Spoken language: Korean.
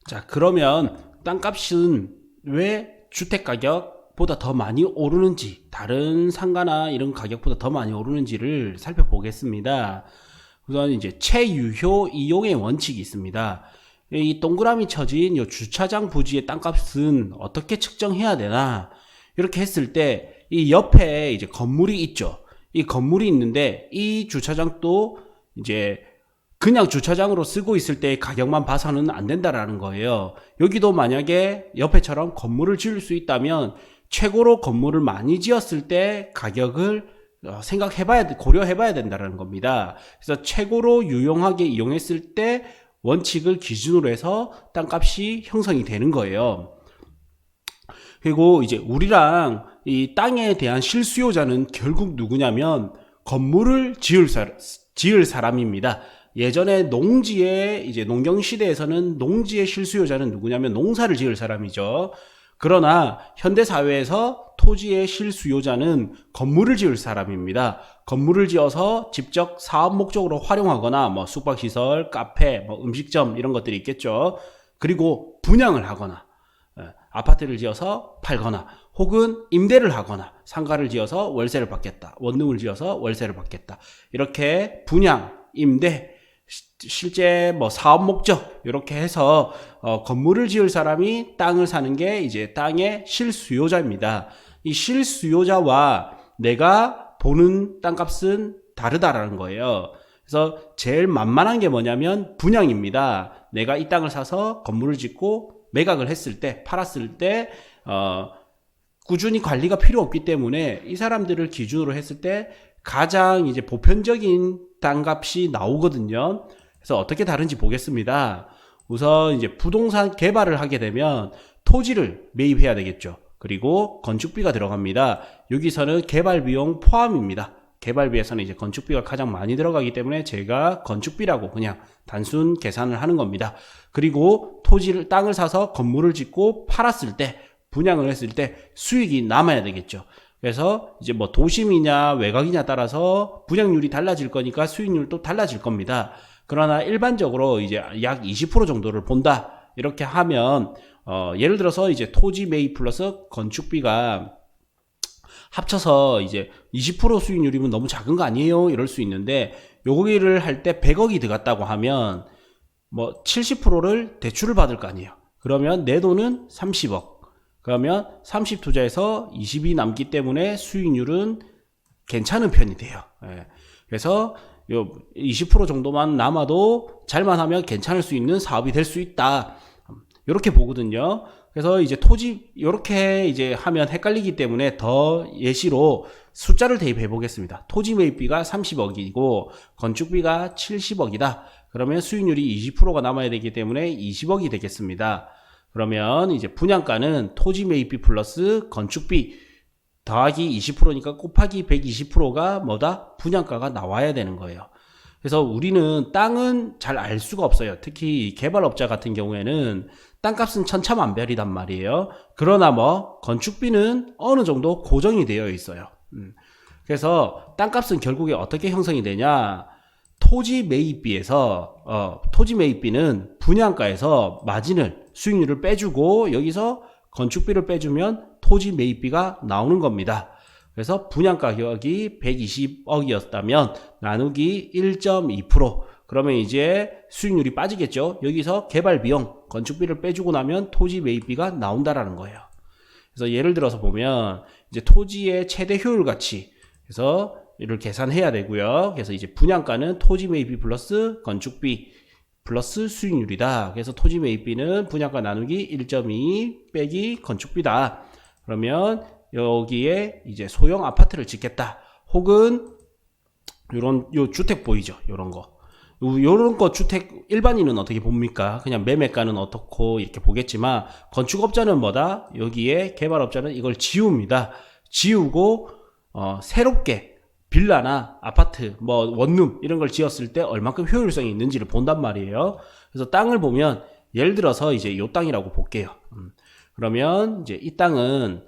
자, 그러면 땅값은 왜 주택 가격보다 더 많이 오르는지, 다른 상가나 이런 가격보다 더 많이 오르는지를 살펴보겠습니다. 우선 이제 체유효 이용의 원칙이 있습니다. 이 동그라미 쳐진 이 주차장 부지의 땅값은 어떻게 측정해야 되나? 이렇게 했을 때 이 옆에 이제 건물이 있죠. 이 건물이 있는데 이 주차장도 이제 그냥 주차장으로 쓰고 있을 때 가격만 봐서는 안 된다라는 거예요. 여기도 만약에 옆에처럼 건물을 지을 수 있다면 최고로 건물을 많이 지었을 때 가격을 고려해봐야 된다는 겁니다. 그래서 최고로 유용하게 이용했을 때 원칙을 기준으로 해서 땅값이 형성이 되는 거예요. 그리고 이제 우리랑 이 땅에 대한 실수요자는 결국 누구냐면 건물을 지을 사람입니다. 예전에 이제 농경 시대에서는 농지의 실수요자는 누구냐면 농사를 지을 사람이죠. 그러나 현대 사회에서 토지의 실수요자는 건물을 지을 사람입니다. 건물을 지어서 직접 사업 목적으로 활용하거나 뭐 숙박시설, 카페, 뭐 음식점 이런 것들이 있겠죠. 그리고 분양을 하거나 아파트를 지어서 팔거나 혹은 임대를 하거나 상가를 지어서 월세를 받겠다. 원룸을 지어서 월세를 받겠다. 이렇게 분양, 임대, 실제 뭐 사업 목적 이렇게 해서 건물을 지을 사람이 땅을 사는 게 이제 땅의 실수요자입니다. 이 실수요자와 내가 보는 땅값은 다르다라는 거예요. 그래서 제일 만만한 게 뭐냐면 분양입니다. 내가 이 땅을 사서 건물을 짓고 매각을 했을 때, 팔았을 때 꾸준히 관리가 필요 없기 때문에 이 사람들을 기준으로 했을 때 가장 이제 보편적인 땅값이 나오거든요. 그래서 어떻게 다른지 보겠습니다. 우선 이제 부동산 개발을 하게 되면 토지를 매입해야 되겠죠. 그리고 건축비가 들어갑니다. 여기서는 개발비용 포함입니다. 개발비에서는 이제 건축비가 가장 많이 들어가기 때문에 제가 건축비라고 그냥 단순 계산을 하는 겁니다. 그리고 땅을 사서 건물을 짓고 팔았을 때, 분양을 했을 때 수익이 남아야 되겠죠. 그래서 이제 뭐 도심이냐 외곽이냐 따라서 분양률이 달라질 거니까 수익률도 달라질 겁니다. 그러나 일반적으로 이제 약 20% 정도를 본다. 이렇게 하면 예를 들어서 이제 토지 매입 플러스 건축비가 합쳐서 이제 20% 수익률이면 너무 작은 거 아니에요? 이럴 수 있는데 여기를 할 때 100억이 들어갔다고 하면 뭐 70%를 대출을 받을 거 아니에요. 그러면 내 돈은 30억. 그러면 30 투자해서 20이 남기 때문에 수익률은 괜찮은 편이 돼요. 예. 그래서 요 20% 정도만 남아도 잘만 하면 괜찮을 수 있는 사업이 될 수 있다. 이렇게 보거든요. 그래서 이제 토지 이렇게 이제 하면 헷갈리기 때문에 더 예시로 숫자를 대입해 보겠습니다. 토지 매입비가 30억이고 건축비가 70억이다. 그러면 수익률이 20%가 남아야 되기 때문에 20억이 되겠습니다. 그러면 이제 분양가는 토지 매입비 플러스 건축비 더하기 20%니까 곱하기 120%가 뭐다? 분양가가 나와야 되는 거예요. 그래서 우리는 땅은 잘 알 수가 없어요. 특히 개발업자 같은 경우에는 땅값은 천차만별이단 말이에요. 그러나 뭐 건축비는 어느 정도 고정이 되어 있어요. 그래서 땅값은 결국에 어떻게 형성이 되냐? 토지 매입비는 분양가에서 수익률을 빼주고 여기서 건축비를 빼주면 토지 매입비가 나오는 겁니다. 그래서 분양 가격이 120억이었다면 나누기 1.2%, 그러면 이제 수익률이 빠지겠죠. 여기서 개발 비용, 건축비를 빼주고 나면 토지 매입비가 나온다라는 거예요. 그래서 예를 들어서 보면 이제 토지의 최대 효율 가치, 그래서 이를 계산해야 되고요. 그래서 이제 분양가는 토지 매입비 플러스 건축비 플러스 수익률이다. 그래서 토지 매입비는 분양가 나누기 1.2 빼기 건축비다. 그러면 여기에 이제 소형 아파트를 짓겠다. 혹은 요 주택 보이죠? 요런 거 주택 일반인은 어떻게 봅니까? 그냥 매매가는 어떻고 이렇게 보겠지만 건축업자는 뭐다? 여기에 개발업자는 이걸 지웁니다. 지우고 새롭게 빌라나 아파트, 뭐 원룸 이런 걸 지었을 때 얼만큼 효율성이 있는지를 본단 말이에요. 그래서 땅을 보면 예를 들어서 이제 요 땅이라고 볼게요. 그러면 이제 이 땅은